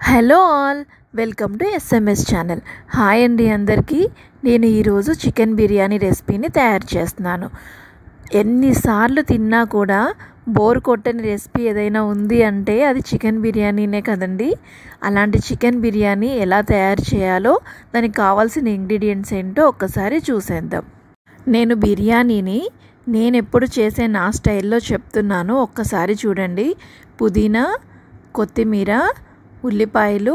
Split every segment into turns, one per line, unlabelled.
Hello all, welcome to SMS channel. Hi అండి అందరికీ. నేను ఈరోజు చికెన్ బిర్యానీ రెసిపీని తయారు చేస్తున్నాను. ఎన్నిసార్లు తిన్నా కూడా బోర్ కొట్టని రెసిపీ ఏదైనా ఉంది అంటే అది చికెన్ బిర్యానీనే కదండి. అలాంటి చికెన్ బిర్యానీ ఎలా తయారు చేయాలో, దానికి కావాల్సిన ఇంగ్రీడియంట్స్ ఏంటో ఒక్కసారి చూసేద్దాం. నేను బిర్యానీని ఎప్పుడు చేసే నా స్టైల్లో చెప్తున్నాను, ఒక్కసారి చూడండి. పుదీనా, కొత్తిమీర, ఉల్లిపాయలు,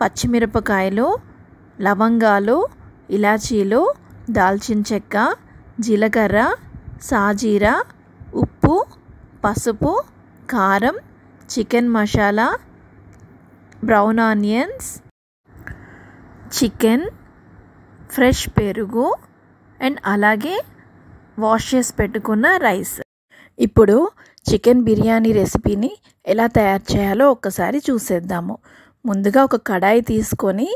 పచ్చిమిరపకాయలు, లవంగాలు, ఇలాచీలు, దాల్చిన చెక్క, జీలకర్ర, సాజీరా, ఉప్పు, పసుపు, కారం, chicken masala, brown onions, chicken, fresh పెరుగు అండ్ అలాగే వాష్ చేసి పెట్టుకున్న రైస్. ఇప్పుడు చికెన్ బిర్యానీ రెసిపీని ఎలా తయారు చేయాలో ఒక్కసారి చూసేద్దాము. ముందుగా ఒక కడాయి తీసుకొని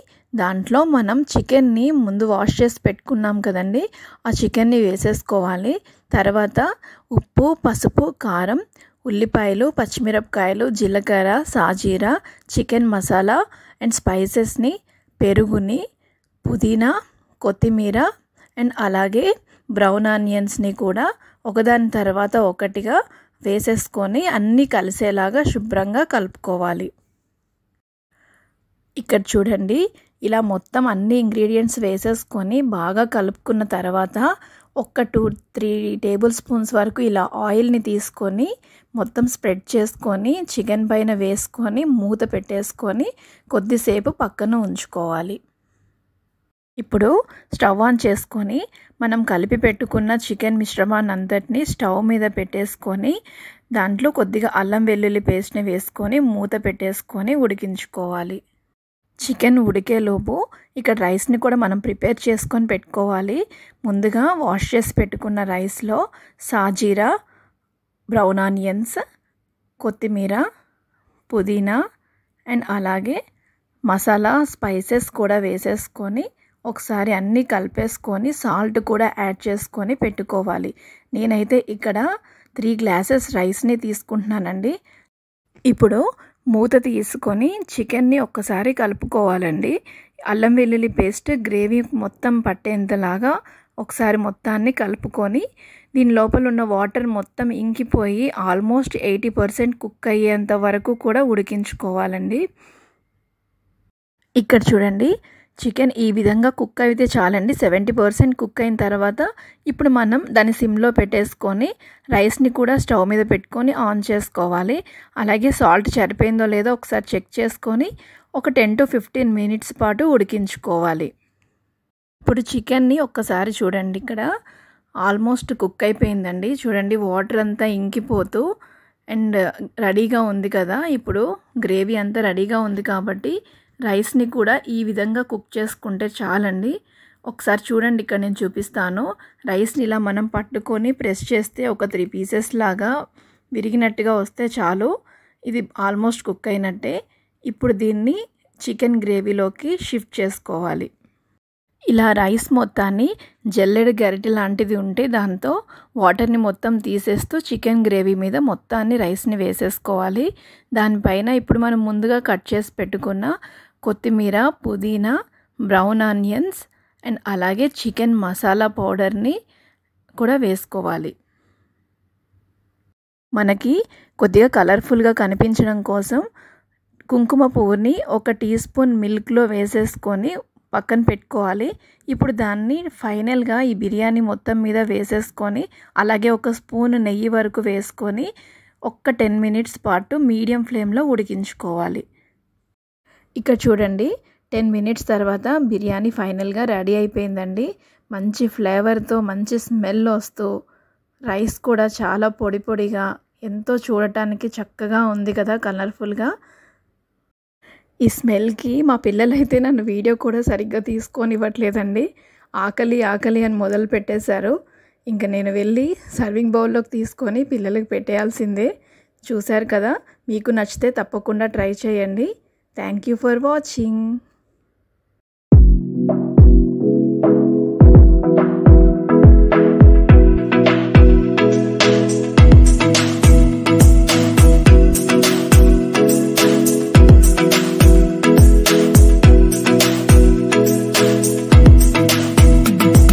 దాంట్లో మనం చికెన్ని ముందు వాష్ చేసి పెట్టుకున్నాం కదండి, ఆ చికెన్ని వేసేసుకోవాలి. తర్వాత ఉప్పు, పసుపు, కారం, ఉల్లిపాయలు, పచ్చిమిరపకాయలు, జీలకర్ర, సాజీరా, చికెన్ మసాలా అండ్ స్పైసెస్ని, పెరుగుని, పుదీనా, కొత్తిమీర అండ్ అలాగే బ్రౌన్ ఆనియన్స్ని కూడా ఒకదాని తర్వాత ఒకటిగా వేసేసుకొని అన్నీ కలిసేలాగా శుభ్రంగా కలుపుకోవాలి. ఇక్కడ చూడండి, ఇలా మొత్తం అన్ని ఇంగ్రీడియంట్స్ వేసేసుకొని బాగా కలుపుకున్న తర్వాత ఒక 2-3 టేబుల్ స్పూన్స్ వరకు ఇలా ఆయిల్ని తీసుకొని మొత్తం స్ప్రెడ్ చేసుకొని చికెన్ పైన వేసుకొని మూత పెట్టేసుకొని కొద్దిసేపు పక్కన ఉంచుకోవాలి. ఇప్పుడు స్టవ్ ఆన్ చేసుకొని మనం కలిపి పెట్టుకున్న చికెన్ మిశ్రమాన్ని అంతటిని స్టవ్ మీద పెట్టేసుకొని దాంట్లో కొద్దిగా అల్లం వెల్లుల్లి పేస్ట్ని వేసుకొని మూత పెట్టేసుకొని ఉడికించుకోవాలి. చికెన్ ఉడికేలోపు ఇక్కడ రైస్ని కూడా మనం ప్రిపేర్ చేసుకొని పెట్టుకోవాలి. ముందుగా వాష్ చేసి పెట్టుకున్న రైస్లో సాజీరా, బ్రౌన్ ఆనియన్స్, కొత్తిమీర, పుదీనా అండ్ అలాగే మసాలా స్పైసెస్ కూడా వేసేసుకొని ఒకసారి అన్నీ కలిపేసుకొని సాల్ట్ కూడా యాడ్ చేసుకొని పెట్టుకోవాలి. నేనైతే ఇక్కడ 3 గ్లాసెస్ రైస్ని తీసుకుంటున్నానండి. ఇప్పుడు మూత తీసుకొని చికెన్ని ఒక్కసారి కలుపుకోవాలండి. అల్లం వెల్లుల్లి పేస్ట్ గ్రేవీ మొత్తం పట్టేంతలాగా ఒకసారి మొత్తాన్ని కలుపుకొని దీని లోపల ఉన్న వాటర్ మొత్తం ఇంకిపోయి ఆల్మోస్ట్ 80% కుక్ అయ్యేంత వరకు కూడా ఉడికించుకోవాలండి. ఇక్కడ చూడండి, చికెన్ ఈ విధంగా కుక్ అయితే చాలండి. 70% కుక్ అయిన తర్వాత ఇప్పుడు మనం దాన్ని సిమ్లో పెట్టేసుకొని రైస్ని కూడా స్టవ్ మీద పెట్టుకొని ఆన్ చేసుకోవాలి. అలాగే సాల్ట్ సరిపోయిందో లేదో ఒకసారి చెక్ చేసుకొని ఒక 10 to 15 మినిట్స్ పాటు ఉడికించుకోవాలి. ఇప్పుడు చికెన్ని ఒక్కసారి చూడండి, ఇక్కడ ఆల్మోస్ట్ కుక్ అయిపోయిందండి. చూడండి, వాటర్ అంతా ఇంకిపోతూ అండ్ రెడీగా ఉంది కదా. ఇప్పుడు గ్రేవీ అంతా రెడీగా ఉంది కాబట్టి రైస్ని కూడా ఈ విధంగా కుక్ చేసుకుంటే చాలండి. ఒకసారి చూడండి, ఇక్కడ నేను చూపిస్తాను. రైస్ని ఇలా మనం పట్టుకొని ప్రెస్ చేస్తే ఒక 3 పీసెస్ లాగా విరిగినట్టుగా వస్తే చాలు. ఇది ఆల్మోస్ట్ కుక్ అయినట్టే. ఇప్పుడు దీన్ని చికెన్ గ్రేవీలోకి షిఫ్ట్ చేసుకోవాలి. ఇలా రైస్ మొత్తాన్ని జల్లెడ గరిటె లాంటిది ఉంటే దాంతో వాటర్ని మొత్తం తీసేస్తూ చికెన్ గ్రేవీ మీద మొత్తాన్ని రైస్ని వేసేసుకోవాలి. దానిపైన ఇప్పుడు మనం ముందుగా కట్ చేసి పెట్టుకున్న కొత్తిమీర, పుదీనా, బ్రౌన్ ఆనియన్స్ అండ్ అలాగే చికెన్ మసాలా పౌడర్ని కూడా వేసుకోవాలి. మనకి కొద్దిగా కలర్ఫుల్గా కనిపించడం కోసం కుంకుమ పువ్వుని 1 టీ స్పూన్ మిల్క్లో వేసేసుకొని పక్కన పెట్టుకోవాలి. ఇప్పుడు దాన్ని ఫైనల్గా ఈ బిర్యానీ మొత్తం మీద వేసేసుకొని అలాగే 1 స్పూన్ నెయ్యి వరకు వేసుకొని ఒక 10 మినిట్స్ పాటు మీడియం ఫ్లేమ్లో ఉడికించుకోవాలి. ఇక్కడ చూడండి, 10 మినిట్స్ తర్వాత బిర్యానీ ఫైనల్గా రెడీ అయిపోయిందండి. మంచి ఫ్లేవర్తో మంచి స్మెల్ వస్తూ రైస్ కూడా చాలా పొడి పొడిగా ఎంతో చూడటానికి చక్కగా ఉంది కదా, కలర్ఫుల్గా. ఈ స్మెల్కి మా పిల్లలైతే నన్ను వీడియో కూడా సరిగ్గా తీసుకొని ఇవ్వట్లేదండి. ఆకలి ఆకలి అని మొదలు పెట్టేశారు. ఇంకా నేను వెళ్ళి సర్వింగ్ బౌల్లోకి తీసుకొని పిల్లలకి పెట్టేయాల్సిందే. చూశారు కదా, మీకు నచ్చితే తప్పకుండా ట్రై చేయండి. Thank you for watching.